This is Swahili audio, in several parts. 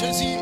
Jésus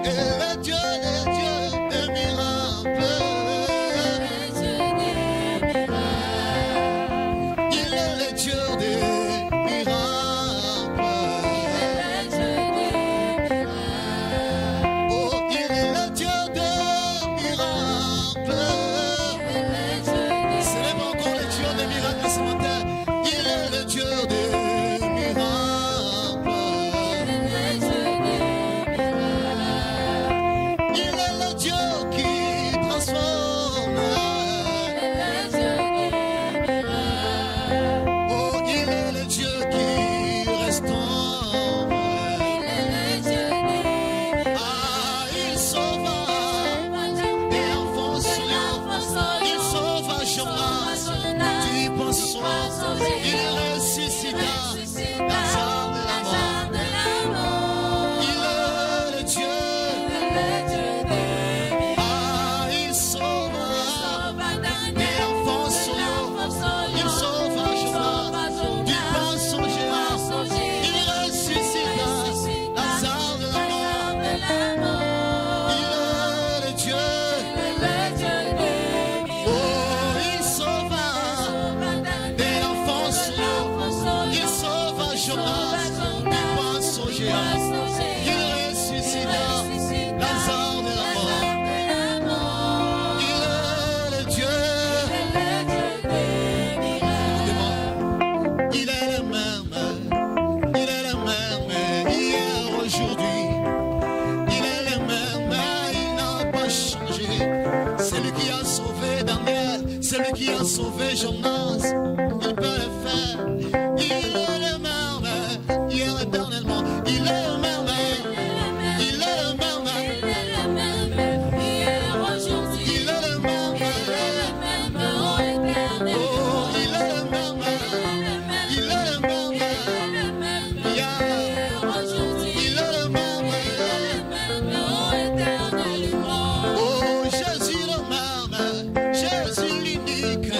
l'unique,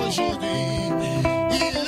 aujourd'hui, il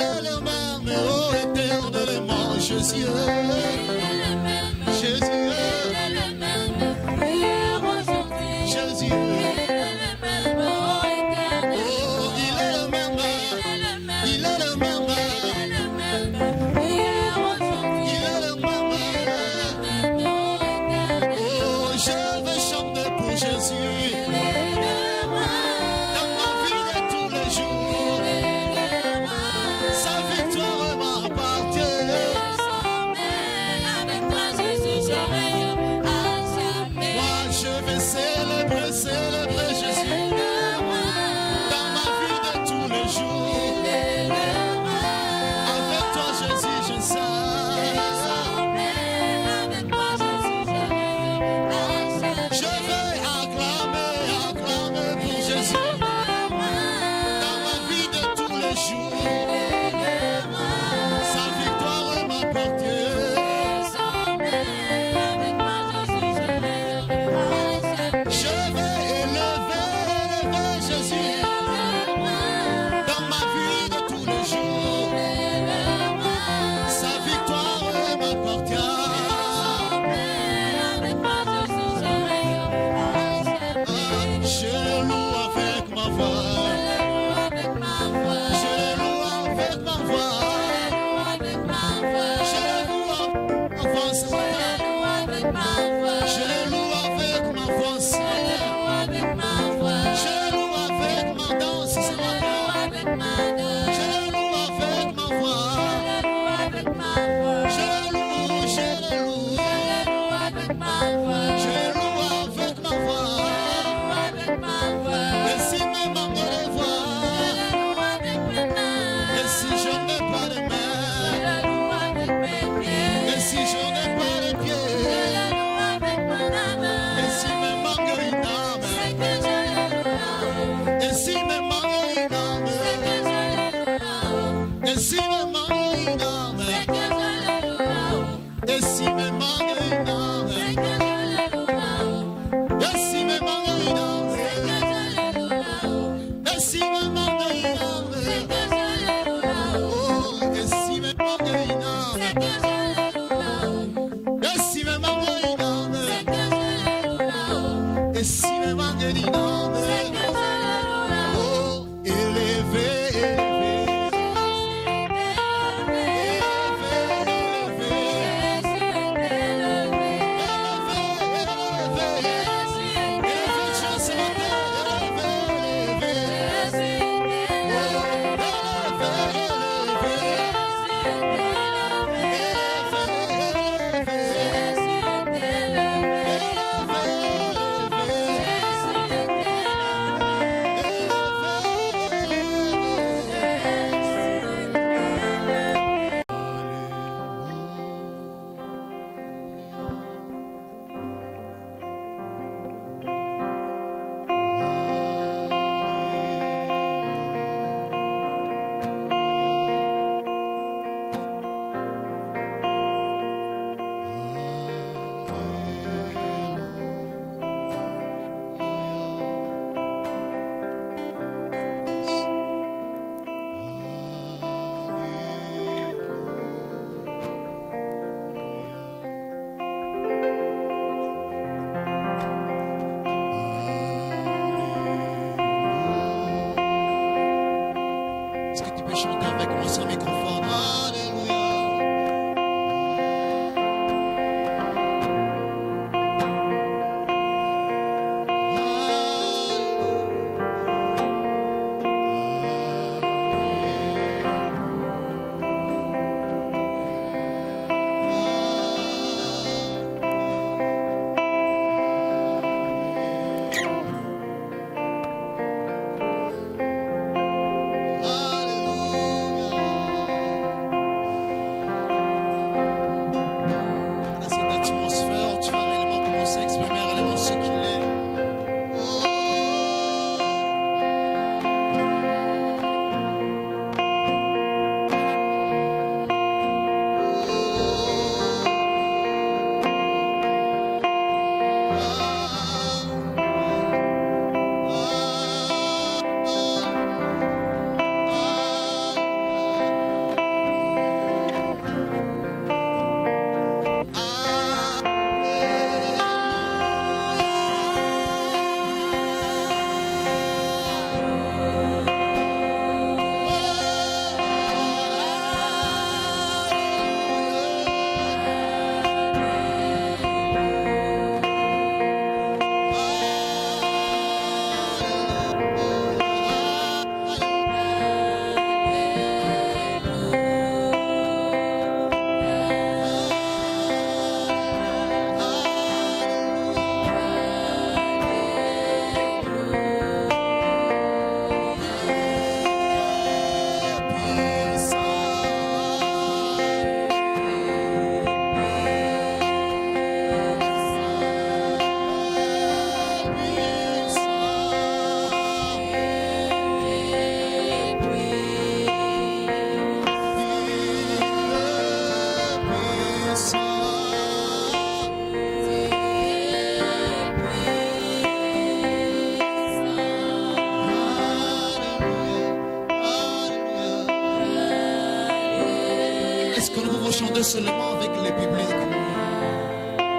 Seulement avec le public.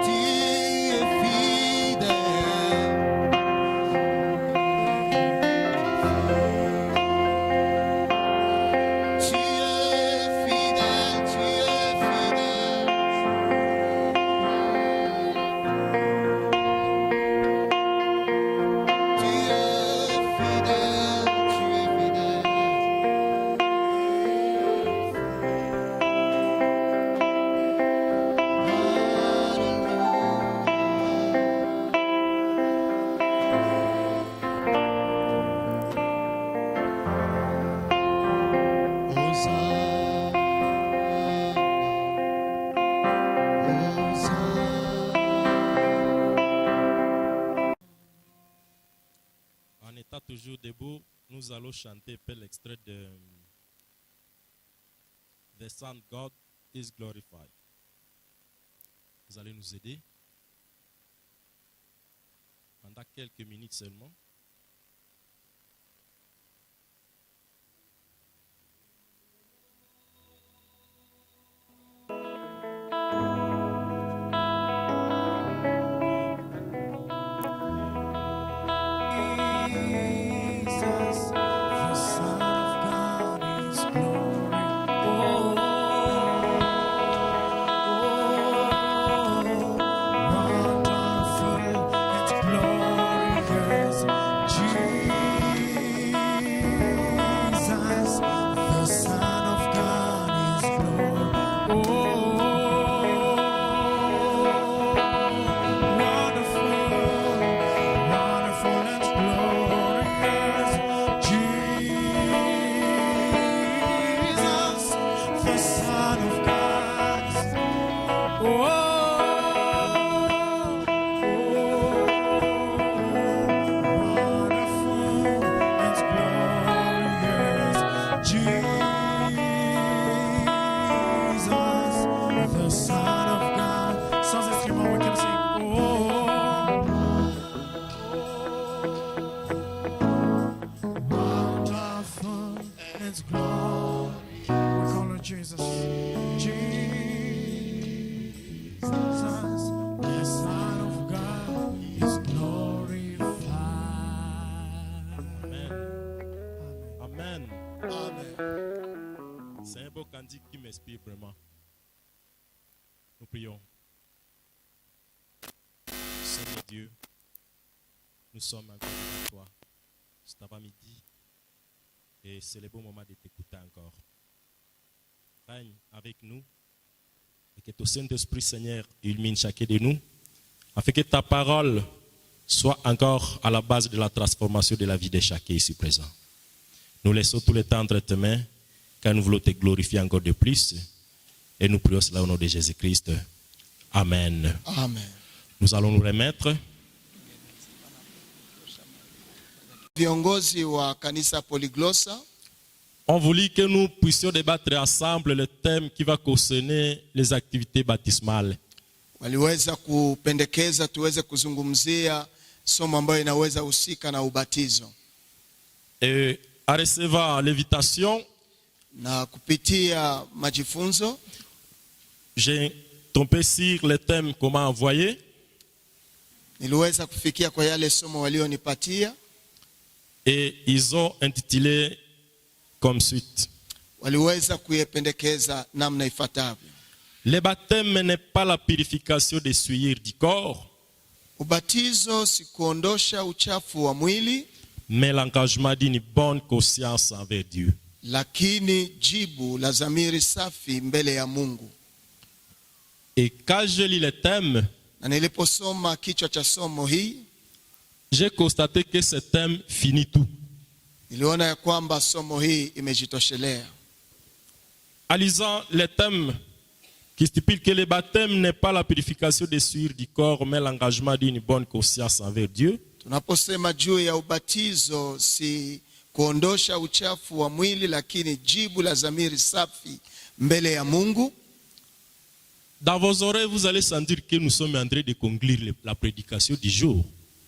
Tu es fidèle. Tu es fidèle, tu es fidèle. Tu es fidèle, tu es fidèle. Toujours debout, nous allons chanter un peu l'extrait de The Son God is Glorified. Vous allez nous aider pendant quelques minutes seulement. His glory. We call on Jesus. Jesus, the Son of God is glorified. Amen. Amen. C'est un beau cantique qui m'inspire vraiment. Nous prions. Seigneur Dieu, nous sommes encore devant toi cet avant-midi et c'est le bon moment de t'écouter encore. Règne avec nous et que ton Saint-Esprit, Seigneur, illumine chacun de nous afin que ta parole soit encore à la base de la transformation de la vie de chacun ici présent. Nous laissons tout le temps entre tes mains car nous voulons te glorifier encore de plus et nous prions cela au nom de Jésus-Christ. Amen. Amen. Nous allons nous remettre. Viongozi wa kanisa Polyglossa On voulait que nous puissions débattre ensemble le thème qui va concerner les activités baptismales. waliweza kupendekeza tuweze kuzungumzia somo ambayo inaweza husika na ubatizo. Et à recevoir l'invitation, Na kupitia majifunzo j'ai tombé sur le thème comment envoyer. niliweza kufikia kwa yale somo walionipatia. Et ils ont intitulé comme suite. Waliweza kuyependekeza namna ifuatavyo. Le baptême n'est pas la purification des souillures du corps, Ubatizo si kuondosha uchafu wa mwili, mais l'engagement d'une bonne conscience envers Dieu. lakini jibu la dhamiri safi mbele ya Mungu. Et quand je lis le thème, Na niliposoma kichwa cha somo hii, j'ai constaté que ce thème finit tout. niliona ya kwamba somo hii imejitoshelea. En lisant le thème qui stipule que le baptême n'est pas la purification des souillures du corps, mais l'engagement d'une bonne conscience envers Dieu, Tunaposema juu ya ubatizo si kuondosha uchafu wa mwili, lakini jibu la dhamiri safi mbele ya Mungu. dans vos oreilles, vous allez sentir que nous sommes en train de conclure la prédication du jour.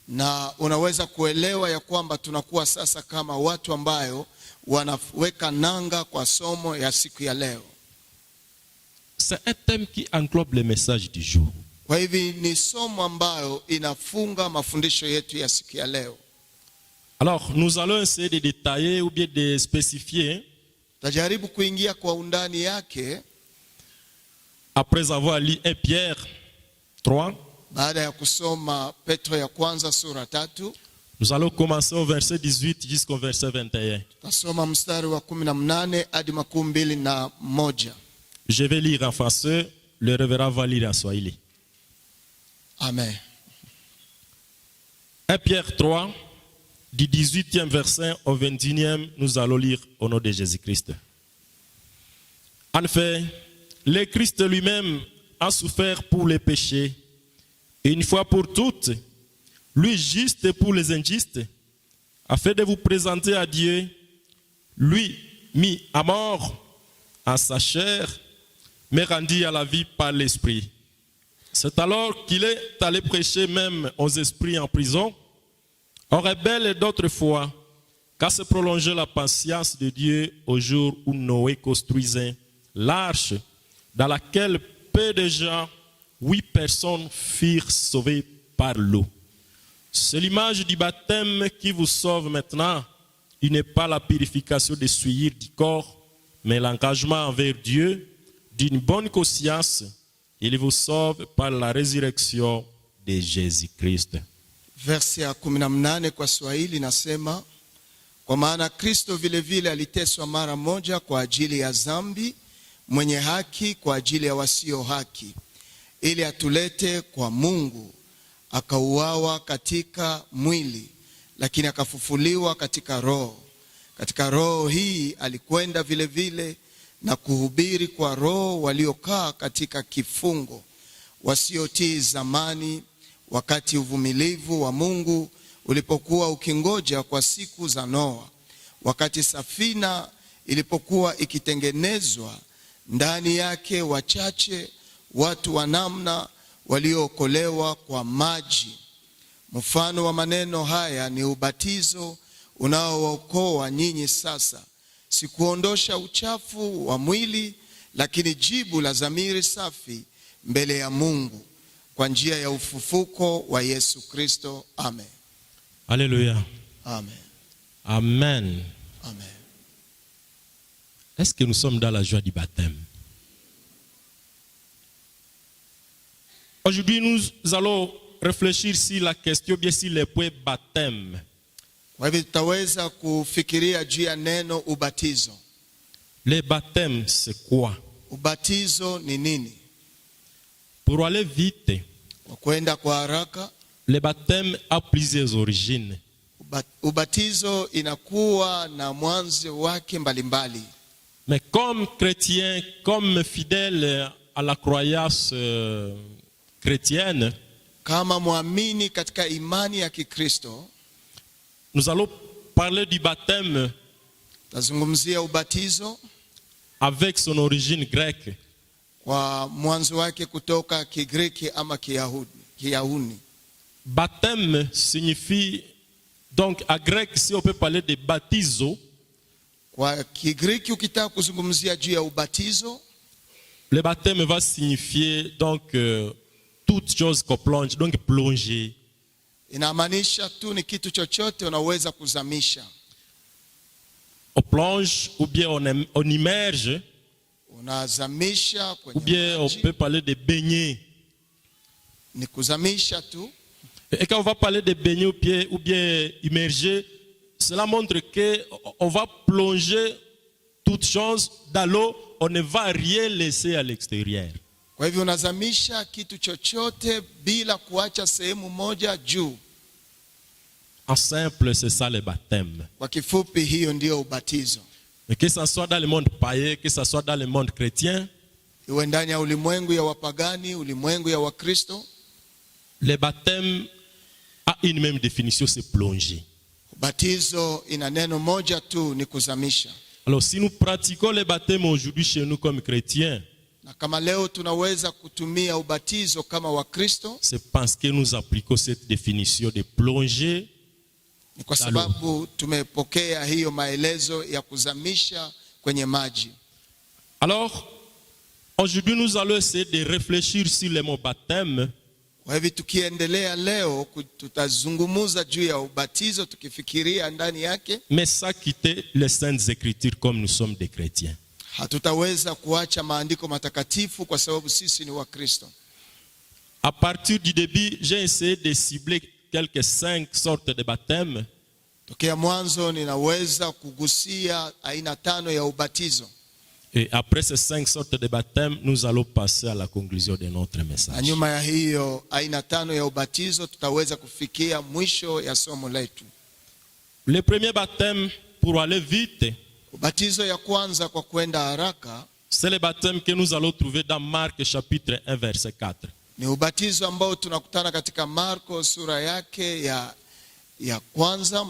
Na unaweza kuelewa ya kwamba tunakuwa sasa kama watu ambayo wanaweka nanga kwa somo ya siku ya leo. C'est un thème qui englobe le message du jour. Kwa hivi ni somo ambayo inafunga mafundisho yetu ya siku ya leo. Alors, nous allons essayer de détailler ou bien de spécifier, Tajaribu kuingia kwa undani yake après avoir lu 1 Pierre 3, baada ya kusoma Petro ya kwanza sura 3. nous allons commencer au verset 18 jusqu'au verset 21. Tasoma mstari wa 18 hadi 21. Je vais lire en français, le révérend va lire en swahili. Amen. 1 Pierre 3, du 18e verset au 21e, nous allons lire au nom de Jésus-Christ. En effet, le Christ lui-même a souffert pour les péchés, une fois pour toutes, lui juste pour les injustes, afin de vous présenter à Dieu, lui mis à mort en sa chair, mais rendu à la vie par l'Esprit. C'est alors qu'il est allé prêcher même aux esprits en prison, aux rebelles d'autrefois, qu'à se prolonger la patience de Dieu au jour où Noé construisait l'arche, dans laquelle peu de gens, 8 personnes furent sauvées par l'eau. C'est l'image du baptême qui vous sauve maintenant. Il n'est pas la purification des souillures du corps, mais l'engagement envers Dieu d'une bonne conscience. Il vous sauve par la résurrection de Jésus-Christ. Versi ya 18 kwa Swahili nasema, kwa maana Kristo vile vile aliteswa mara moja kwa ajili ya dhambi, mwenye haki kwa ajili ya wasio haki, ili atulete kwa Mungu. Akauawa katika mwili, lakini akafufuliwa katika roho. Katika roho hii alikwenda vile vile na kuhubiri kwa roho waliokaa katika kifungo, wasiotii zamani, wakati uvumilivu wa Mungu ulipokuwa ukingoja kwa siku za Noa, wakati safina ilipokuwa ikitengenezwa, ndani yake wachache watu wa namna waliookolewa kwa maji. Mfano wa maneno haya ni ubatizo unaookoa nyinyi sasa, si kuondosha uchafu wa mwili, lakini jibu la dhamiri safi mbele ya Mungu kwa njia ya ufufuko wa Yesu Kristo. Amen. Alléluia. Amen. Amen. Amen. Est-ce que nous sommes dans la joie du baptême? Aujourd'hui, nous allons réfléchir sur la question, bien sur les points baptême. Kwa hivyo tutaweza kufikiria juu ya neno ubatizo. Le baptême, c'est quoi? Ubatizo ni nini? Pour aller vite, Kwa kwenda kwa haraka, le baptême a plusieurs origines. ubatizo inakuwa na mwanzo wake mbalimbali. Mais comme chrétien, comme fidèle à la croyance chrétienne, Kama muamini katika imani ya Kikristo, nous allons parler du baptême tazungumzia ubatizo avec son origine grecque. kwa mwanzo wake kutoka Kigiriki ama Kiyahudi. Baptême signifie, donc à grec, si on peut parler de baptizo, Kwa Kigiriki ukitaka kuzungumzia juu ya ubatizo, le baptême va signifier donc toute chose qu'on plonge, donc plonger. inamaanisha tu ni kitu chochote unaweza kuzamisha. On plonge ou bien on immerge, Unazamisha ou kwenye bien on maji, peut parler de baigner. ni kuzamisha tu. Et quand on va parler de baigner ou bien immerger, cela montre qu'on va plonger toute chose dans l'eau, on ne va rien laisser à l'extérieur. Kwa hivyo unazamisha kitu chochote bila kuacha sehemu moja juu. En simple, c'est ça le baptême. Kwa kifupi, hiyo ndio ubatizo. Mais que ce soit dans le monde païen, que ce soit dans le monde chrétien, Iwe ndani ya ulimwengu ya wapagani, ulimwengu ya Wakristo, le baptême a une même définition, c'est plonger. ubatizo ina neno moja tu, ni kuzamisha. Alors si nous pratiquons le baptême aujourd'hui chez nous comme chrétiens, Na kama leo tunaweza kutumia ubatizo kama Wakristo, c'est parce que nous appliquons cette définition de plonger. ni kwa sababu tumepokea hiyo maelezo ya kuzamisha kwenye maji. Alors, aujourd'hui nous allons essayer de réfléchir sur le mot baptême. Kwa hivyo tukiendelea leo tutazungumuza juu ya ubatizo tukifikiria ndani yake. Mais sans quitter les saintes écritures comme nous sommes des chrétiens. Hatutaweza kuacha maandiko matakatifu kwa sababu sisi ni Wakristo. À partir du début, j'ai essayé de cibler quelques 5 sortes de baptêmes. Tokea mwanzo ninaweza kugusia aina 5 ya ubatizo. Et après ces 5 sortes de baptêmes, nous allons passer à la conclusion de notre Na message. nyuma ya hiyo aina 5 ya ubatizo tutaweza kufikia mwisho ya somo letu. Le premier baptême, pour aller vite, Ubatizo ya kwanza kwa kwenda haraka c'est le baptême que nous allons trouver dans Marc chapitre 1 verset 4. ni ubatizo ambao tunakutana katika Marko sura yake ya kwanza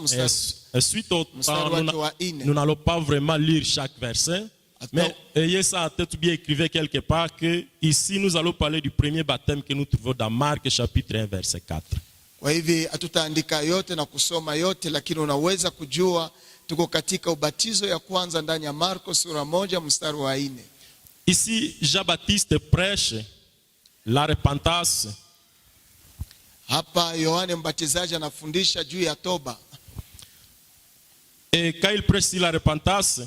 Et suite au mstari temps, wake wa 4. nous n'allons pas vraiment lire chaque verset, mais ayez ça en tête ou bien écrivez quelque part que ici nous allons parler du premier baptême que nous trouvons dans Marc chapitre 1 verset 4. Kwa hivi hatutaandika yote na kusoma yote, lakini unaweza kujua tuko katika ubatizo ya kwanza ndani ya Marko sura 1 mstari wa 4. Ici, Jean-Baptiste prêche la repentance. Hapa Yohane Mbatizaji anafundisha juu ya toba. Et quand il prêche sur la repentance,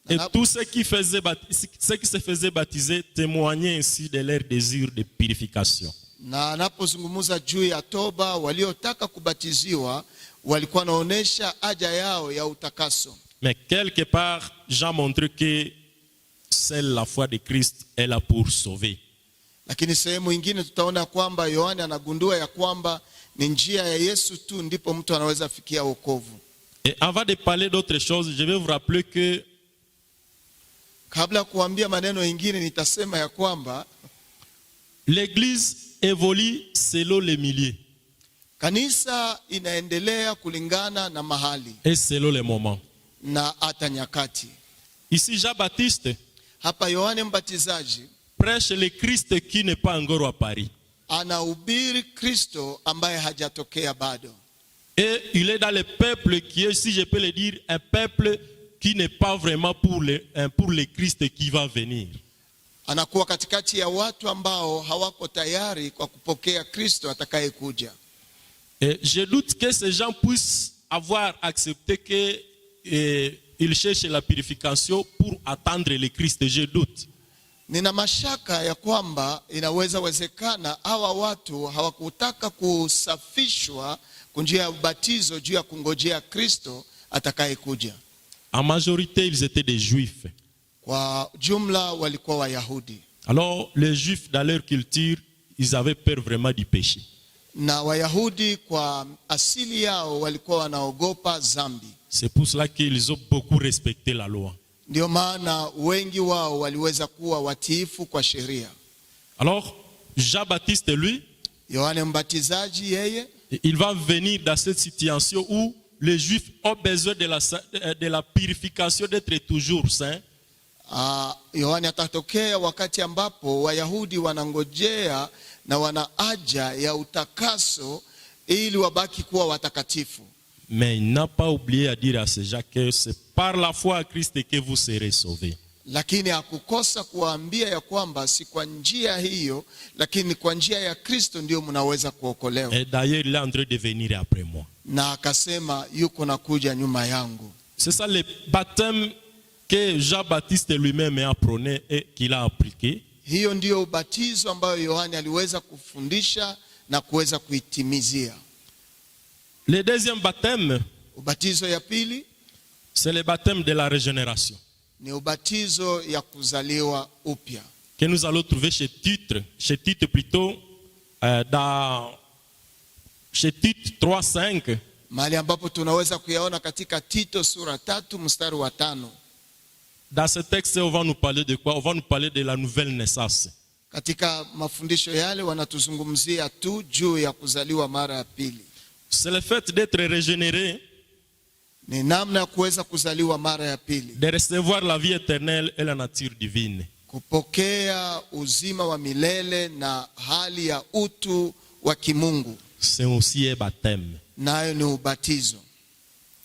et Nana- tous ceux qui se faisaient baptiser témoignaient ainsi de leur désir de purification. Na anapozungumza juu ya toba, waliotaka kubatiziwa walikuwa wanaonesha haja yao ya utakaso. Mais quelque part, Jean montre que seule la foi de Christ est là pour sauver. Lakini sehemu nyingine tutaona kwamba Yohane anagundua ya kwamba ni njia ya Yesu tu ndipo mtu anaweza fikia wokovu. Et avant de parler d'autres choses, je vais vous rappeler que Kabla ya kuambia maneno mengine, nitasema ya kwamba l'Église évolue selon les milieux kanisa inaendelea kulingana na mahali et selon les moments. na hata nyakati. Ici, Jean-Baptiste Hapa Yohane Mbatizaji prêche le Christ qui n'est pas encore à Paris. anahubiri Kristo ambaye hajatokea bado. Et il est dans le peuple qui est, si je peux le dire, un peuple qui n'est pas vraiment pour le Christ qui va venir. Anakuwa katikati ya watu ambao hawako tayari kwa kupokea Kristo atakayekuja. Et je doute que ces gens puissent avoir accepté qu'ils cherchent la purification pour attendre le Christ. Je doute. Nina mashaka ya kwamba inaweza wezekana hawa watu hawakutaka kusafishwa kwa njia ya ubatizo juu ya kungojea Kristo atakayekuja. En majorité, ils étaient des juifs. Kwa jumla walikuwa Wayahudi. Alors, les juifs dans leur culture, ils avaient peur vraiment du péché. Na Wayahudi kwa asili yao walikuwa wanaogopa dhambi. C'est pour cela qu'ils ont beaucoup respecté la loi. Ndio maana wengi wao waliweza kuwa watiifu kwa sheria. Alors, Jean-Baptiste, lui, Yohane Mbatizaji yeye, il va venir dans cette situation où les Juifs ont besoin de la purification, d'être toujours saints. Yohane atatokea wakati ambapo Wayahudi wanangojea na wana haja ya utakaso ili wabaki kuwa watakatifu. Mais il n'a pas oublié à dire à ces gens que c'est par la foi à Christ que vous serez sauvés. Lakini hakukosa kuwaambia ya kwamba si kwa njia hiyo, lakini kwa njia ya Kristo ndio mnaweza kuokolewa. Et d'ailleurs, il est en train de venir après moi. Na akasema yuko nakuja nyuma yangu. C'est ça le baptême que Jean-Baptiste lui-même a prôné et qu'il a appliqué. Hiyo ndio ubatizo ambayo Yohane aliweza kufundisha na kuweza kuitimizia. Le deuxième baptême, Ubatizo ya pili, c'est le baptême de la régénération, ni ubatizo ya kuzaliwa upya, que nous allons trouver chez Tite plutôt, chez Tite 3:5. mahali ambapo tunaweza kuyaona katika Tito sura 3 mstari wa 5. Dans ce texte, on va nous parler de quoi? On va nous parler de la nouvelle naissance. Katika mafundisho yale wanatuzungumzia tu juu ya kuzaliwa mara ya pili. C'est le fait d'être régénéré, Ni namna ya kuweza kuzaliwa mara ya pili, de recevoir la vie éternelle et la nature divine. kupokea uzima wa milele na hali ya utu wa kimungu. C'est aussi un baptême. Nayo ni ubatizo.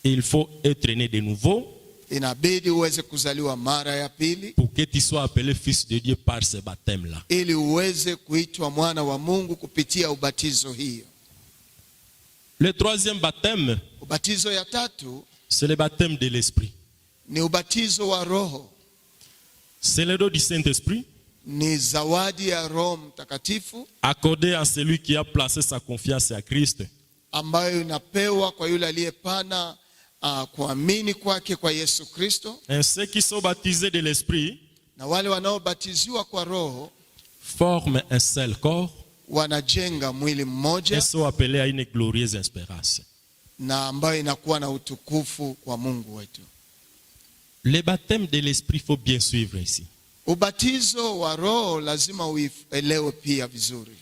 Et il faut être né de nouveau Inabidi uweze kuzaliwa mara ya pili pour que tu sois appelé fils de Dieu par ce baptême-là. ili uweze kuitwa mwana wa Mungu kupitia ubatizo hiyo. Le troisième baptême, Ubatizo ya tatu c'est le baptême de l'Esprit. ni ubatizo wa Roho. C'est le don du Saint-Esprit Ni zawadi ya Roho Mtakatifu accordé à celui qui a placé sa confiance à Christ. ambayo inapewa kwa yule aliyepana kuamini kwake kwa Yesu Kristo. Et ceux qui sont baptisés de l'Esprit Na wale wanaobatiziwa kwa Roho forment un seul corps wanajenga mwili et mmoja sont appelés à une glorieuse espérance. na ambayo inakuwa na utukufu kwa Mungu wetu. Le baptême de l'Esprit, il faut bien suivre ici. Ubatizo wa Roho lazima uelewe pia vizuri.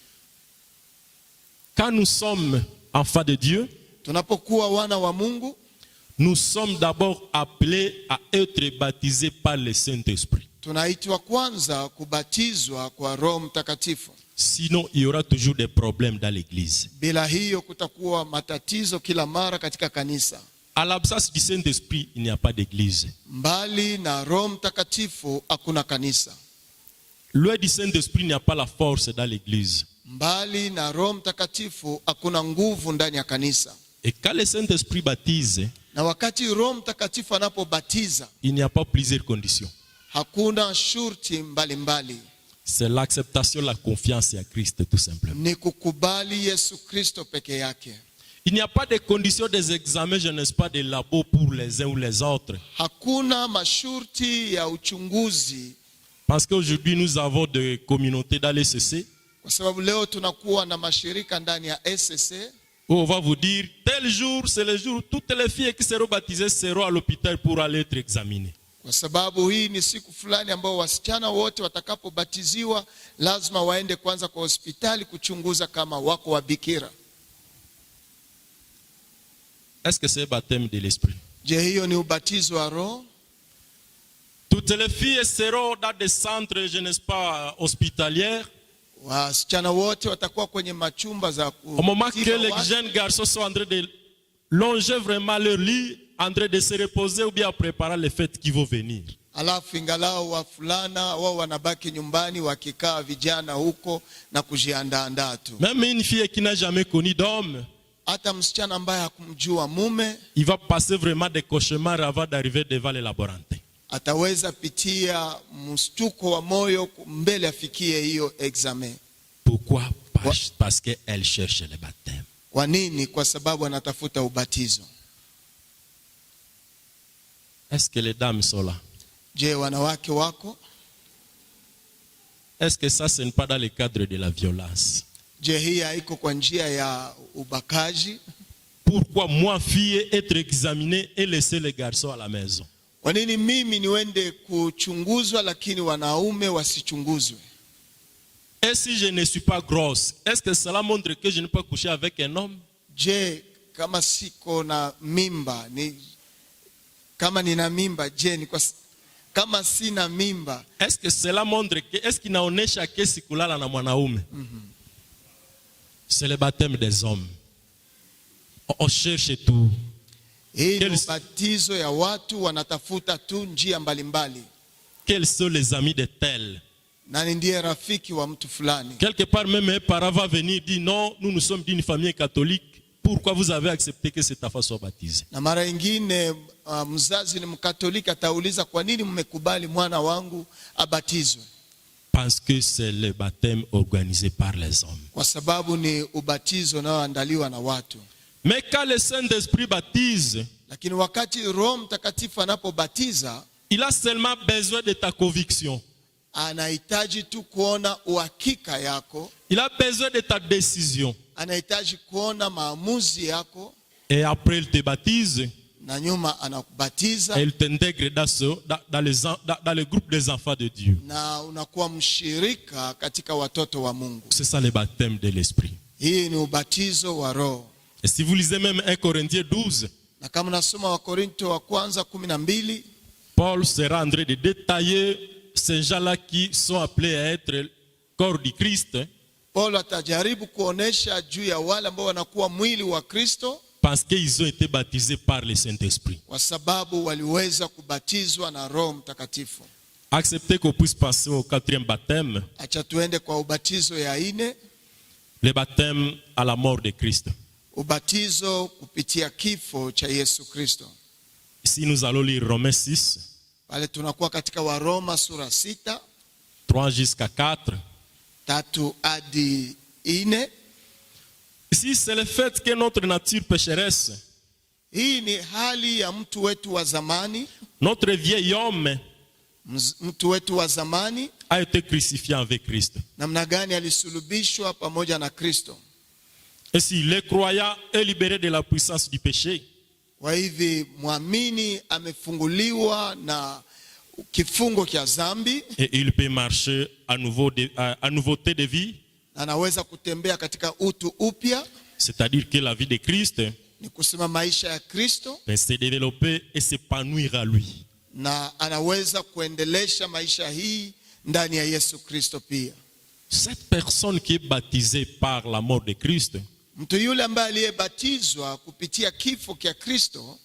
Quand nous sommes enfants de Dieu, Tunapokuwa wana wa Mungu, nous sommes d'abord appelés à être baptisés par le Saint-Esprit. tunaitwa kwanza kubatizwa kwa Roho Mtakatifu. Sinon, il y aura toujours des problèmes dans l'église. Bila hiyo kutakuwa matatizo kila mara katika kanisa. À l'absence du Saint-Esprit, il n'y a pas d'église. Mbali na Roho Mtakatifu hakuna kanisa. Loin du Saint-Esprit, il n'y a pas la force dans l'église. Mbali na Roho Mtakatifu hakuna nguvu ndani ya kanisa. Et quand le Saint-Esprit baptise, Na wakati Roho Mtakatifu anapobatiza, il n'y a pas plusieurs conditions. hakuna shurti mbalimbali. C'est l'acceptation, la confiance à Christ, tout simplement. Ni kukubali Yesu Kristo peke yake. Il n'y a pas de conditions des examens, je n'ai pas de labo pour les uns ou les autres. Hakuna mashurti ya uchunguzi, Parce qu'aujourd'hui, nous avons des communautés dans les CC kwa sababu leo tunakuwa na mashirika ndani ya SSC où on va vous dire, tel jour, c'est le jour où toutes les filles qui seront baptisées seront à l'hôpital pour aller être examinées. kwa sababu hii ni siku fulani ambao wasichana wote watakapobatiziwa lazima waende kwanza kwa hospitali kuchunguza kama wako wabikira. Est-ce que c'est le baptême de l'Esprit? Je, hiyo ni ubatizo wa Roho? Toutes les filles seront dans des centres, je n'ai pas, hospitalières. Wasichana wote watakuwa kwenye machumba za Au moment que kutiba les watu. jeunes garçons sont en train de longer vraiment leur lit en train de se reposer ou bien en préparant les fêtes qui vont venir. Alafu ingalao wafulana wao wanabaki nyumbani wakikaa vijana huko na kujiandaandaa tu. Même une fille qui n'a jamais connu d'homme, Hata msichana ambaye hakumjua mume il va passer vraiment des cauchemars avant d'arriver devant les laborantés. ataweza pitia mshtuko wa moyo mbele afikie hiyo examen. Pourquoi? Parce qu'elle cherche le baptême. Kwa nini? Kwa sababu anatafuta ubatizo. Est-ce que les dames sont là? Je, wanawake wako? Est-ce que ça, ce n'est pas dans le cadre de la violence? Je, hii haiko kwa njia ya ubakaji? Pourquoi moi, fille, être examinée et laisser les garçons à la maison? Kwa nini mimi niwende kuchunguzwa lakini wanaume wasichunguzwe? Et si je ne suis pas grosse, est-ce que cela montre que je ne peux coucher avec un homme? Je, kama siko na mimba, kama nina mimba, je, kama sina mimba, Est-ce que cela montre que, est-ce qu'il naonesha kesi kulala na mwanaume? C'est le baptême des hommes. On cherche tout. hii ni ubatizo ya watu wanatafuta tu njia mbalimbali. Quels sont les amis de tel? Nani ndiye rafiki wa mtu fulani? Quelque part même un parent va venir dire non, nous sommes d'une famille catholique. Pourquoi vous avez accepté que cet enfant soit baptisé? Na mara nyingine mzazi ni Mkatoliki atauliza kwa nini mmekubali mwana wangu abatizwe? Parce que c'est le baptême organisé par les hommes. Kwa sababu ni ubatizo unaoandaliwa na watu. Mais quand le Saint-Esprit baptise, Lakini wakati Roho Mtakatifu anapobatiza, il a seulement besoin de ta conviction. anahitaji tu kuona uhakika yako, Il a besoin de ta décision. anahitaji kuona maamuzi yako, Et après, il te baptise na nyuma anakubatiza et il t'intègre dans le groupe des enfants de Dieu. na unakuwa mshirika katika watoto wa Mungu. C'est ça le baptême de l'Esprit. Hii ni ubatizo wa Roho. Et si vous lisez même 1 Corinthiens 12, Na kama nasoma Wakorinto wa kwanza 12, Paul sera en train de détailler ces gens-là qui sont appelés à être corps du Christ, Paulo atajaribu kuonesha juu ya wale ambao wanakuwa mwili wa Kristo parce qu'ils ont été baptisés par le Saint-Esprit. kwa sababu waliweza kubatizwa na Roho Mtakatifu. Acceptez qu'on puisse passer au 4e baptême, Acha tuende kwa ubatizo ya ine, le baptême à la mort de Christ. ubatizo kupitia kifo cha Yesu Kristo. Ici, nous allons lire Romains 6, Pale tunakuwa katika Waroma sura 6, 3 jusqu'à 4. 3 hadi 4. Ici, c'est le fait que notre nature pécheresse, Hii ni hali ya mtu wetu wa zamani, notre vieil homme, mtu wetu wa zamani, a été crucifié avec Christ. namna gani alisulubishwa pamoja na Kristo. Et si le croyant est libéré de la puissance du péché, Kwa hivi muamini amefunguliwa na kifungo cha dhambi, et il peut marcher à nouveauté de vie, na anaweza kutembea katika utu upya, c'est-à-dire que la vie de Christ ni kusema maisha ya Kristo, peut se développer et s'épanouir à lui. na anaweza kuendelesha maisha hii ndani ya Yesu Kristo pia. Cette personne qui est baptisée par la mort de Christ, Mtu yule ambaye aliyebatizwa kupitia kifo cha Kristo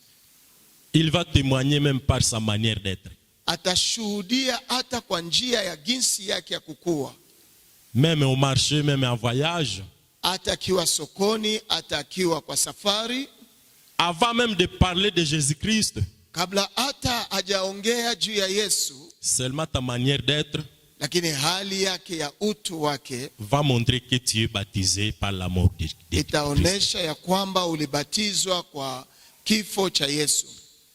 il va témoigner même par sa manière d'être. atashuhudia hata kwa njia ya jinsi yake ya kukua, Même au marché, même en voyage, hata akiwa sokoni, hata akiwa kwa safari, avant même de parler de Jésus-Christ, kabla hata hajaongea juu ya Yesu, seulement ta manière d'être lakini hali yake ya utu wake va montrer que tu es baptisé par la mort de Christ. itaonesha ya kwamba ulibatizwa kwa kifo cha Yesu.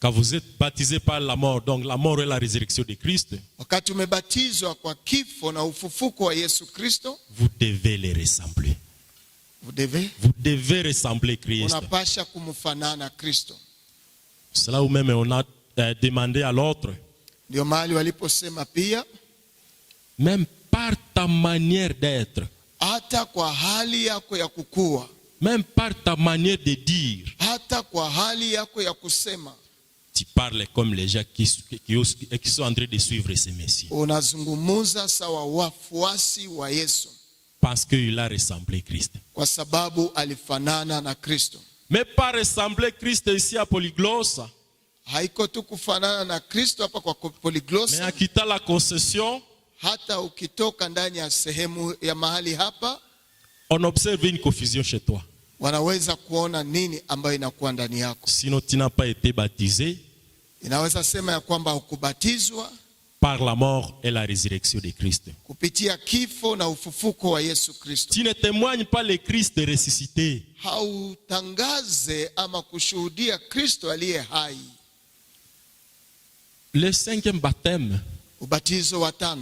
Quand vous êtes baptisé par la mort, donc la mort et la résurrection de Christ, Wakati umebatizwa kwa kifo na ufufuko wa Yesu Kristo, vous devez les ressembler. Vous devez ressembler Christ. unapasha kumfanana Kristo. C'est là où même on a demandé à l'autre, Ndio mahali waliposema pia, même par ta manière d'être, hata kwa hali yako ya kukua, même par ta manière de dire, hata kwa hali yako ya kusema, tu parles comme les gens qui sont en train de suivre ces messieurs. unazungumuza sawa wafuasi wa Yesu, Parce qu'il a ressemblé Christ. kwa sababu alifanana na Kristo. Mais pas ressembler Christ ici à Polyglosse, haiko tu kufanana na Kristo hapa kwa Mais polyglossa. en quittant la concession, Hata ukitoka ndani ya sehemu ya mahali hapa, on observe une confusion chez toi. wanaweza kuona nini ambayo inakuwa ndani yako. Sinon, tu n'as pas été baptisé Inaweza sema ya kwamba hukubatizwa par la mort et la résurrection de Christ. kupitia kifo na ufufuko wa Yesu Kristo. Tu ne témoignes pas le Christ ressuscité. Hautangaze ama kushuhudia Kristo aliye hai. Le 5e baptême, Ubatizo wa 5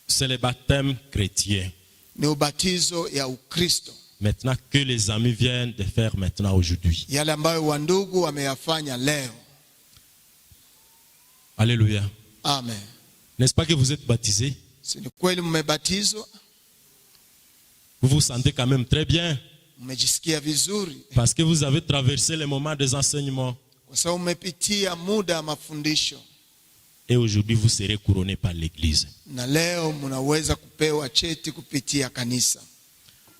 c'est le baptême chrétien. ni ubatizo ya Ukristo, Maintenant que les amis viennent de faire maintenant aujourd'hui. yale ambayo wandugu wameyafanya leo. Alléluia. Amen. N'est-ce pas que vous êtes baptisés? Si ni kweli mmebatizwa, Vous vous sentez quand même très bien mmejisikia vizuri parce que vous avez traversé le moment des enseignements. kwa sababu mmepitia muda wa mafundisho, Et aujourd'hui, vous serez couronnés par l'Église. na leo mnaweza kupewa cheti kupitia kanisa.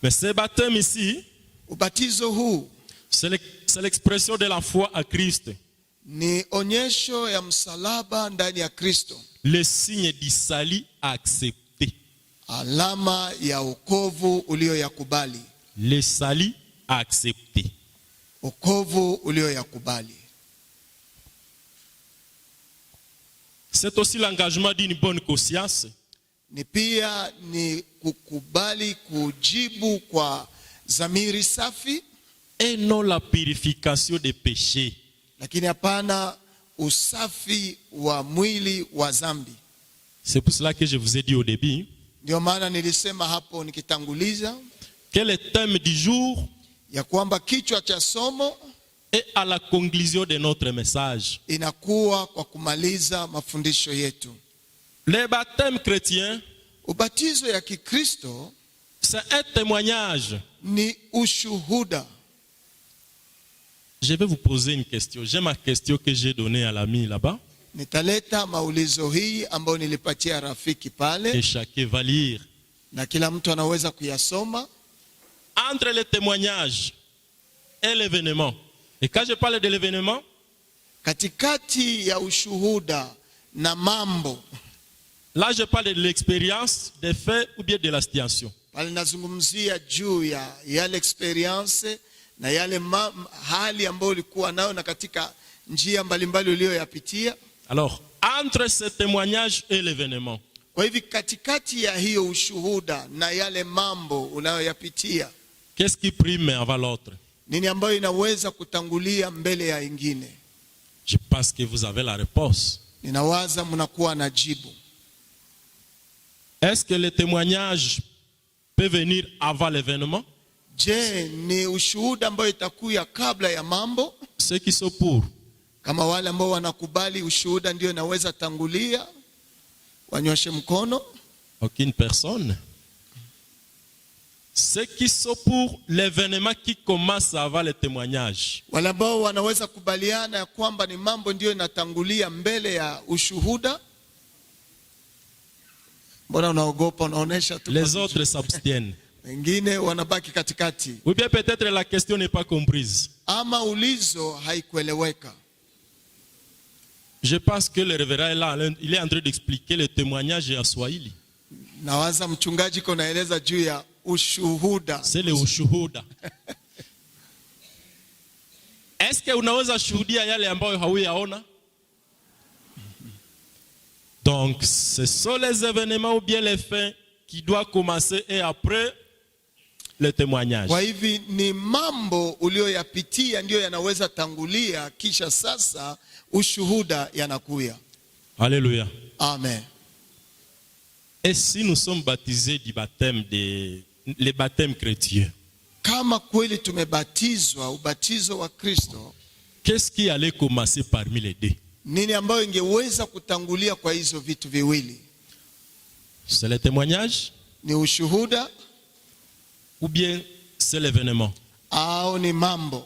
Mais ce baptême ici, Ubatizo huu c'est l'expression de la foi à Christ. ni onyesho ya msalaba ndani ya Kristo, Le signe du salut accepté. alama ya wokovu ulioyakubali, Le salut accepté. wokovu ulioyakubali. C'est aussi l'engagement d'une bonne conscience Ni pia ni kukubali kujibu kwa dhamiri safi, et non la purification des péchés. lakini hapana usafi wa mwili wa dhambi. C'est pour cela que je vous ai dit au début Ndio maana nilisema hapo nikitanguliza que le thème du jour ya kwamba kichwa cha somo est à la conclusion de notre message. inakuwa kwa kumaliza mafundisho yetu. Le baptême chrétien, Ubatizo ya Kikristo c'est un témoignage. ni ushuhuda. Je vais vous poser une question. J'ai ma question que j'ai donnée à l'ami là-bas. Nitaleta maulizo hii ambayo nilipatia rafiki Et pale, chacun va lire. na kila mtu anaweza kuyasoma. Entre le témoignage et l'événement. Et quand je parle de l'événement, Katikati ya ushuhuda na mambo, là je parle de l'expérience, des faits ou bien de la situation. pale nazungumzia juu ya yale experience na yale hali ambayo ulikuwa nayo na katika njia mbalimbali uliyoyapitia. Alors, entre ce témoignage et l'événement, Kwa hivi katikati ya hiyo ushuhuda na yale mambo unayoyapitia, qu'est-ce qui prime avant l'autre? nini ambayo inaweza kutangulia mbele ya ingine? Je pense que vous avez la réponse. Ninawaza mnakuwa na jibu. Est-ce que le témoignage peut venir avant l'événement? Je, ni ushuhuda ambayo itakuya kabla ya mambo? Ceux qui sont pour, Kama wale ambao wanakubali ushuhuda ndio inaweza tangulia, wanyoshe mkono. aucune personne. Ceux qui sont pour l'événement qui commence avant le témoignage. Wale ambao wanaweza kubaliana ya kwamba ni mambo ndio inatangulia mbele ya ushuhuda. Mbona unaogopa, unaonesha tu? Les autres s'abstiennent. Wengine wanabaki katikati, Ou bien peut-être la question n'est pas comprise. ama ulizo haikueleweka. Je pense que le révérend est là, il est en train d'expliquer le témoignage en Swahili. Nawaza mchungaji konaeleza juu ya ushuhuda. C'est le ushuhuda. Est-ce que unaweza shuhudia yale ambayo hauyaona? Donc, ce sont les événements ou bien les faits qui doivent commencer et après le témoignage. Kwa hivi ni mambo ulioyapitia ndio yanaweza tangulia, kisha sasa ushuhuda yanakuya. Alléluia. Amen. Et si nous sommes baptisés du baptême le baptême chrétien, Kama kweli tumebatizwa ubatizo wa Kristo, qu'est-ce qui allait commencer parmi les deux? nini ambayo ingeweza kutangulia kwa hizo vitu viwili? C'est le témoignage Ni ushuhuda ou bien c'est l'événement? au ni mambo?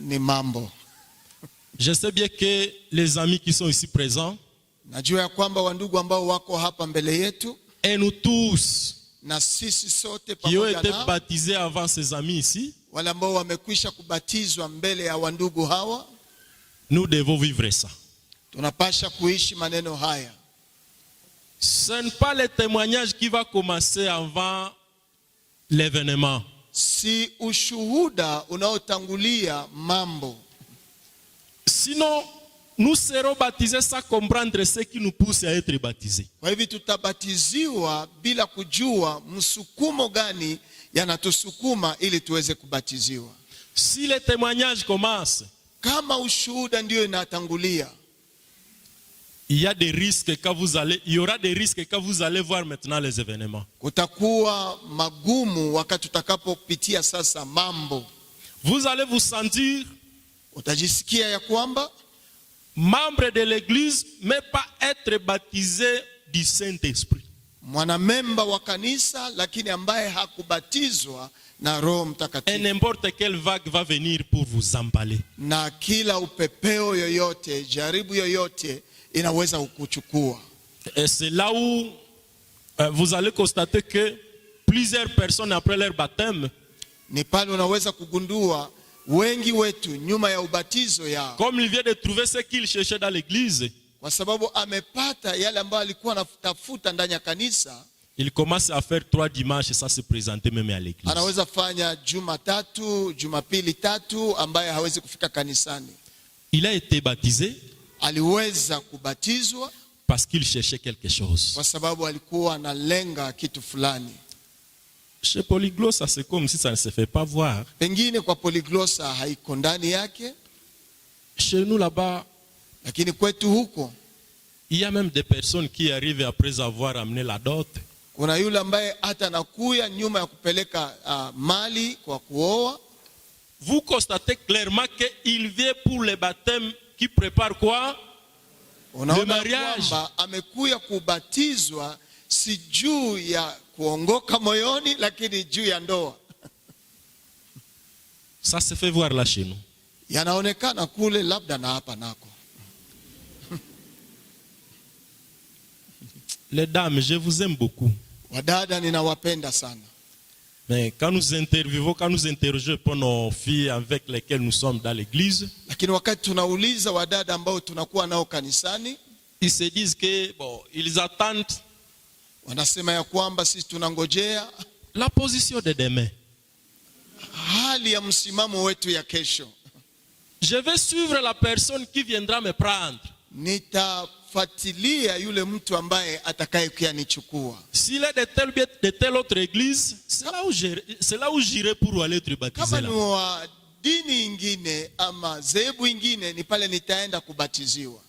Ni mambo. Je sais bien que les amis qui sont ici présents, Najua ya kwamba wandugu ambao wako hapa mbele yetu et nous tous na sisi sote qui ont pamoja été nao, baptisés avant ces amis ici, wale ambao wamekwisha kubatizwa mbele ya wandugu hawa, nous devons vivre ça. tunapasha kuishi maneno haya. Ce n'est pas le témoignage qui va commencer avant l'événement. Si ushuhuda unaotangulia mambo. Sinon, nous serons baptisés sans comprendre ce qui nous pousse à être baptisés. Kwa hivyo tutabatiziwa bila kujua msukumo gani yanatusukuma ili tuweze kubatiziwa. Si le témoignage commence, Kama ushuhuda ndio inatangulia, il y a des risques quand il y aura des risques quand vous allez voir maintenant les événements. kutakuwa magumu wakati tutakapopitia sasa mambo. Vous allez vous sentir Utajisikia ya kwamba membre de l'église mais pas être baptisé du Saint-Esprit. mwanamemba wa kanisa lakini ambaye hakubatizwa na Roho Et Mtakatifu. n'importe quelle vague va venir pour vous emballer. Na kila upepeo yoyote, jaribu yoyote inaweza kukuchukua. Et c'est là où vous allez constater que plusieurs personnes après leur baptême, Ni pale unaweza kugundua wengi wetu nyuma ya ubatizo yao, comme il vient de trouver ce qu'il cherchait dans l'église, kwa sababu amepata yale ambayo alikuwa anatafuta ndani ya kanisa, il commence à faire 3 dimanches sans se présenter même à l'église. anaweza fanya Jumatatu, Jumapili tatu ambaye hawezi kufika kanisani. Il a été baptisé Aliweza kubatizwa parce qu'il cherchait quelque chose. kwa sababu alikuwa analenga kitu fulani. Chez Polyglotte, ça c'est comme si ça ne se fait pas voir. Pengine kwa Polyglossa haiko ndani yake, Chez nous là-bas, lakini kwetu huko il y a même des personnes qui arrivent après avoir amené la dot. kuna yule ambaye hata anakuya nyuma ya kupeleka mali kwa kuoa. Vous constatez clairement qu'il vient pour le baptême qui prépare quoi? Le Unaona mariage. kwamba amekuya kubatizwa si juu ya kuongoka moyoni, lakini juu ya ndoa. Ça se fait voir là chez nous. Yanaonekana kule, labda na hapa nako. Les dames, je vous aime beaucoup. Wadada ninawapenda sana, Mais quand nous interviewons, quand nous interrogeons pour nos filles avec lesquelles nous sommes dans l'église, lakini wakati tunauliza wadada ambao tunakuwa nao kanisani, ils se disent que bon, ils attendent wanasema ya kwamba sisi tunangojea la position de demain. hali ya msimamo wetu ya kesho. Je vais suivre la personne qui viendra me prendre. Nitafuatilia yule mtu ambaye atakaye kuyanichukua. S'il est de telle autre église, c'est là où j'irai pour aller être baptisé. Kama ni Là. wa dini ingine ama zebu ingine, ni pale nitaenda kubatiziwa.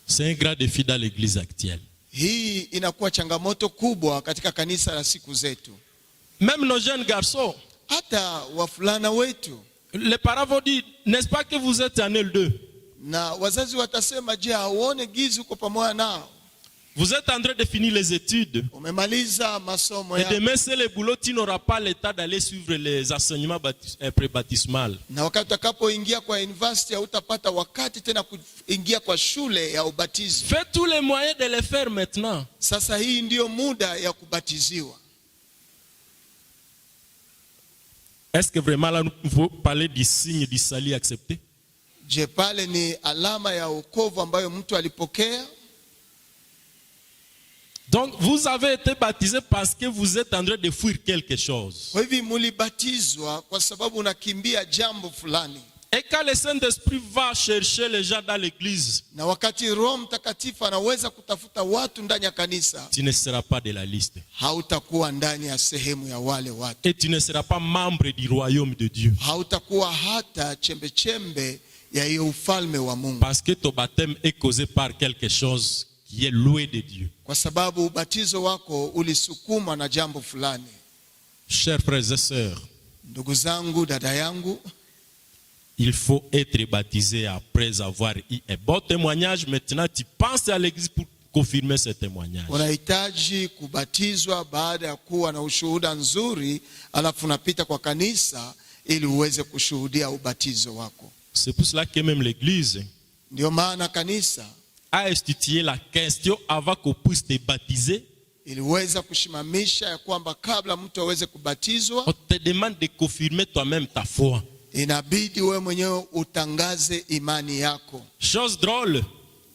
C'est un grand défi dans l'église actuelle. Hii inakuwa changamoto kubwa katika kanisa la siku zetu. Même nos jeunes garçons, Hata wafulana wetu les parents vont dire, n'est-ce pas que vous êtes en L2? na wazazi watasema, je, hauone gizi uko pamoja nao? Vous êtes en train de finir les études. Umemaliza masomo Et yako, demain, c'est le boulot, tu n'auras pas le temps d'aller suivre les enseignements pré-baptismales. na wakati utakapoingia kwa university hautapata wakati tena kuingia kwa shule ya ubatizo. Fais tous les moyens de le faire maintenant. Sasa hii ndiyo muda ya kubatiziwa. Est-ce que vraiment là, nous pouvons parler du signe du salut accepté? Je, pale ni alama ya wokovu ambayo mtu alipokea? Donc, vous avez été baptisé parce que vous êtes en train de fuir quelque chose. Kwa hivyo mulibatizwa kwa sababu unakimbia jambo fulani. Et quand le Saint-Esprit va chercher les gens dans l'église, Na wakati Roho Mtakatifu anaweza kutafuta watu ndani ya kanisa, tu ne seras pas de la liste. hautakuwa ndani ya sehemu ya wale watu. Et tu ne seras pas membre du royaume de Dieu. Hautakuwa hata chembe chembe ya hiyo ufalme wa Mungu. Parce que ton baptême est causé par quelque chose qui est loué de Dieu. Kwa sababu ubatizo wako ulisukumwa na jambo fulani. Chers frères et sœurs, Ndugu zangu, dada yangu, il faut être baptisé après avoir eu un bon témoignage. Maintenant, tu penses à l'église pour confirmer ce témoignage. unahitaji kubatizwa baada ya kuwa na ushuhuda nzuri, alafu unapita kwa kanisa ili uweze kushuhudia ubatizo wako. C'est pour cela que même l'église Ndio maana kanisa a institué la question avant qu'on puisse te baptiser. iliweza kushimamisha ya kwamba kabla mtu aweze kubatizwa, on te demande de confirmer toi-même ta foi. inabidi wewe mwenyewe utangaze imani yako. Chose drôle,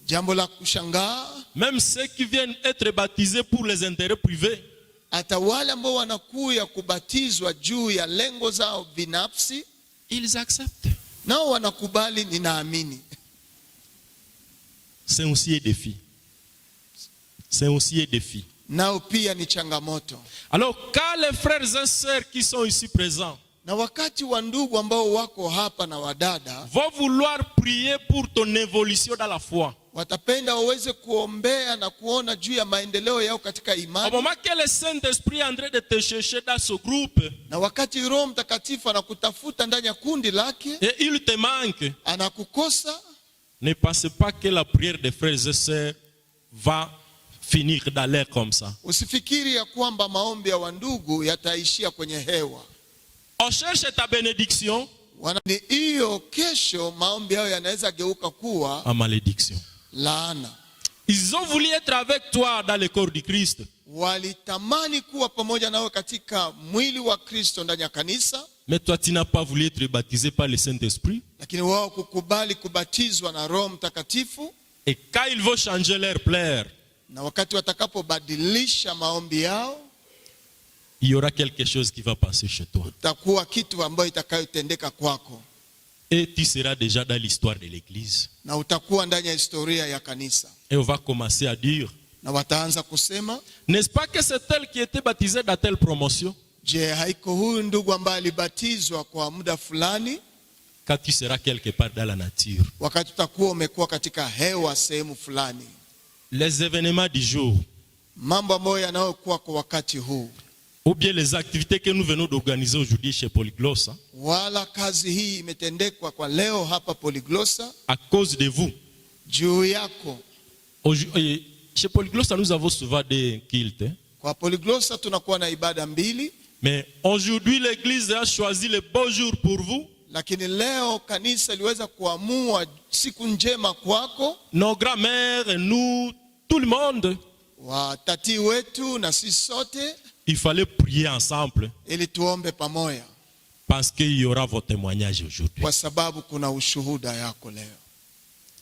Jambo la kushangaa, même ceux qui viennent être baptisés pour les intérêts privés, hata wale ambao wanakuya kubatizwa juu ya lengo zao binafsi, ils acceptent. nao wanakubali, ninaamini. C'est aussi un défi. C'est aussi un défi. Nao pia ni changamoto. Alors, quand les frères et sœurs qui sont ici présents Na wakati wa ndugu ambao wako hapa na wadada vont vouloir prier pour ton évolution dans la foi, watapenda waweze kuombea na kuona juu ya maendeleo yao katika au imani, moment que le Saint-Esprit est en train de te chercher dans ce groupe na wakati Roho Mtakatifu anakutafuta ndani ya kundi lake, et il te manque, anakukosa, ne pensez pas que la prière des frères et sœurs va finir dans l'air comme ça. usifikiri ya kwamba maombi ya wandugu yataishia kwenye hewa. On cherche ta bénédiction Ni hiyo, kesho maombi yao yanaweza geuka kuwa en malédiction. laana. Ils ont voulu être avec toi dans le corps du Christ. Walitamani kuwa pamoja nawe katika mwili wa Kristo ndani ya kanisa, Mais toi, tu n'as pas voulu être baptisé par le Saint-Esprit. lakini wao kukubali kubatizwa na Roho Mtakatifu. Et quand ils vont changer leur plaire, Na wakati watakapobadilisha maombi yao, il y aura quelque chose qui va passer chez toi. itakuwa kitu ambayo itakayotendeka kwako, Et tu seras déjà dans l'histoire de l'Église. na utakuwa ndani ya historia ya kanisa. Et on va commencer à dire, Na wataanza kusema, n'est-ce pas que c'est elle qui était baptisée dans telle promotion? je, haiko huyu ndugu ambaye alibatizwa kwa muda fulani? Quand tu seras quelque part dans la nature. Wakati utakuwa umekuwa katika hewa sehemu fulani, Les événements du jour, mambo ambayo yanayokuwa kwa wakati huu, ou bien les activités que nous venons d'organiser aujourd'hui chez Polyglossa, wala kazi hii imetendekwa kwa leo hapa Polyglossa à cause de vous. juu yako. Chez Polyglossa, nous avons souvent des cultes. Kwa Polyglossa tunakuwa na ibada mbili, Mais aujourd'hui, l'Église a choisi le beau jour pour vous. lakini leo kanisa liweza kuamua siku njema kwako, Nos grands-mères, nous, tout le monde, watati wetu na sisi sote, il fallait prier ensemble ili tuombe pamoja, parce qu'il y aura votre témoignage aujourd'hui. kwa sababu kuna ushuhuda yako leo.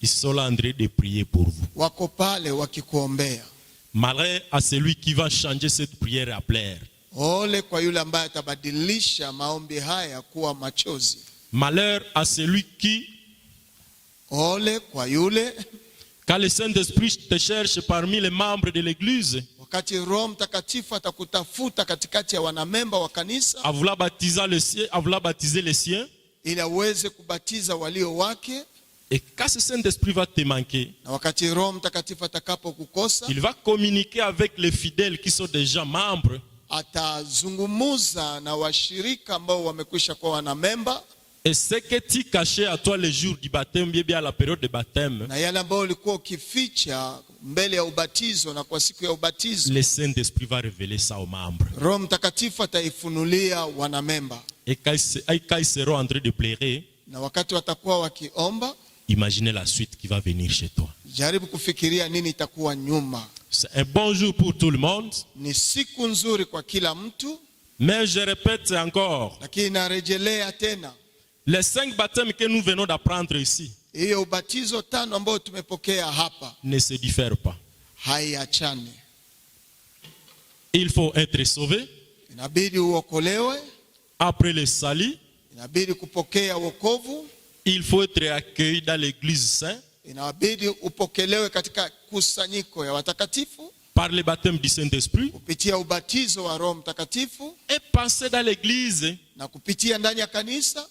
Ils sont là en train de prier pour vous. Wako pale wakikuombea. Malheur à celui qui va changer cette prière à plaire. Ole kwa yule ambaye atabadilisha maombi haya kuwa machozi. Malheur à celui qui, Ole kwa yule, quand le Saint-Esprit te cherche parmi les membres de l'Église, wakati Roho Mtakatifu atakutafuta katikati ya wanamemba wa kanisa, à vouloir baptiser les siens, ili aweze kubatiza walio wake. et quand ce Saint-Esprit va te manquer, Na wakati Roho Mtakatifu atakapokukosa, il va communiquer avec les fidèles qui sont déjà membres. atazungumuza na washirika ambao wamekwisha kuwa wanamemba, Et ce que tu cachais à toi le jour du baptême, bien à la période de baptême, na yale ambayo ulikuwa ukificha mbele ya ubatizo na kwa siku ya ubatizo, le Saint-Esprit va révéler ça aux membres. Roho Mtakatifu ataifunulia wanamemba. Et quand ils seront en train de pleurer, Na wakati watakuwa wakiomba, imaginez la suite qui va venir chez toi. jaribu kufikiria nini itakuwa nyuma. C'est un bon jour pour tout le monde, Ni siku nzuri kwa kila mtu, mais je répète encore, lakini narejelea tena, les 5 baptêmes que nous venons d'apprendre ici hiyo ubatizo 5 ambao tumepokea hapa ne se diffèrent pas. haiachane. Il faut être sauvé, Inabidi uokolewe, après le salut, inabidi kupokea wokovu, il faut être accueilli dans l'église sainte inabidi upokelewe katika kusanyiko ya watakatifu par le baptême du Saint-Esprit kupitia ubatizo wa Roho Mtakatifu, et passer dans l'église na kupitia ndani ya kanisa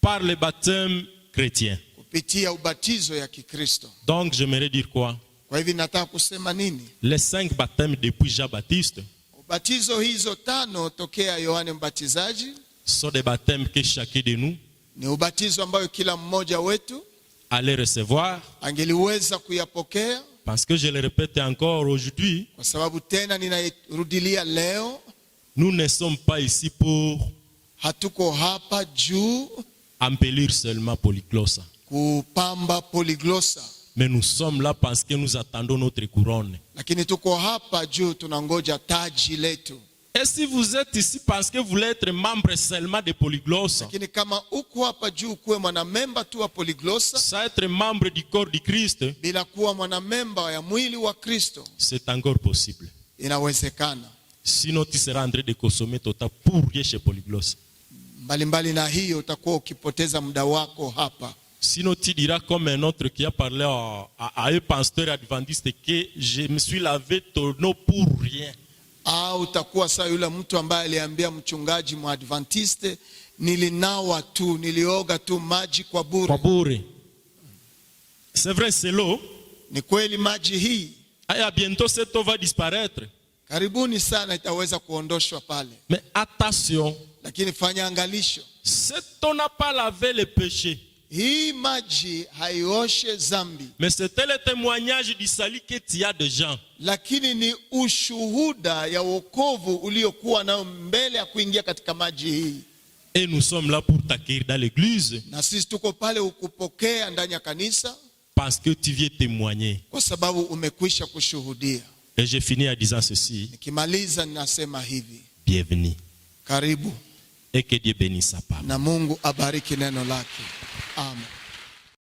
par le baptême chrétien. kupitia ubatizo ya Kikristo. Donc j'aimerais dire quoi? Kwa hivyo nataka kusema nini? Les 5 baptêmes depuis Jean-Baptiste Ubatizo hizo 5 tokea Yohane Mbatizaji sont des baptêmes que chacun de nous ni ubatizo ambayo kila mmoja wetu allait recevoir, angeliweza kuyapokea, parce que je le répète encore aujourd'hui, kwa sababu tena ninairudilia leo, nous ne sommes pas ici pour hatuko hapa juu embellir seulement Polyglossa. kupamba Polyglossa. Mais nous sommes là parce que nous attendons notre couronne. lakini tuko hapa juu tunangoja taji letu. Et si vous êtes ici parce que vous voulez être membre seulement de Polyglosse, Lakini kama uko hapa juu kuwe mwanamemba tu wa Polyglossa ça être membre du corps du Christ, bila kuwa mwanamemba ya mwili wa Kristo, c'est encore possible. inawezekana. Sinon, tu seras en train de consommer ton temps pour rien chez Polyglosse. Mbalimbali na hiyo utakuwa ukipoteza muda wako hapa. Sinon, tu diras comme un autre qui a parlé à un pasteur adventiste que je me suis lavé ton eau pour rien. Au utakuwa saa yule mtu ambaye aliambia mchungaji mwadventiste, nilinawa tu, nilioga tu maji kwa bure. C'est vrai, c'est l'eau. Ni kweli maji hii Et bientôt, cette eau va disparaître. karibuni sana itaweza kuondoshwa pale, Mais attention, lakini fanya angalisho, cette eau n'a pas lavé le péché. hii maji haioshe zambi, Mais c'était le témoignage du salut que tu as de gens. lakini ni ushuhuda ya wokovu uliokuwa nao mbele ya kuingia katika maji hii. Et nous sommes là pour t'accueillir dans l'église Na sisi tuko pale ukupokea ndani ya kanisa parce que tu viens témoigner. kwa sababu umekwisha kushuhudia. Et je finis en disant ceci. Nikimaliza ninasema hivi, Bienvenue. karibu Et que Dieu bénisse sa parole. na Mungu abariki neno lake. Amen.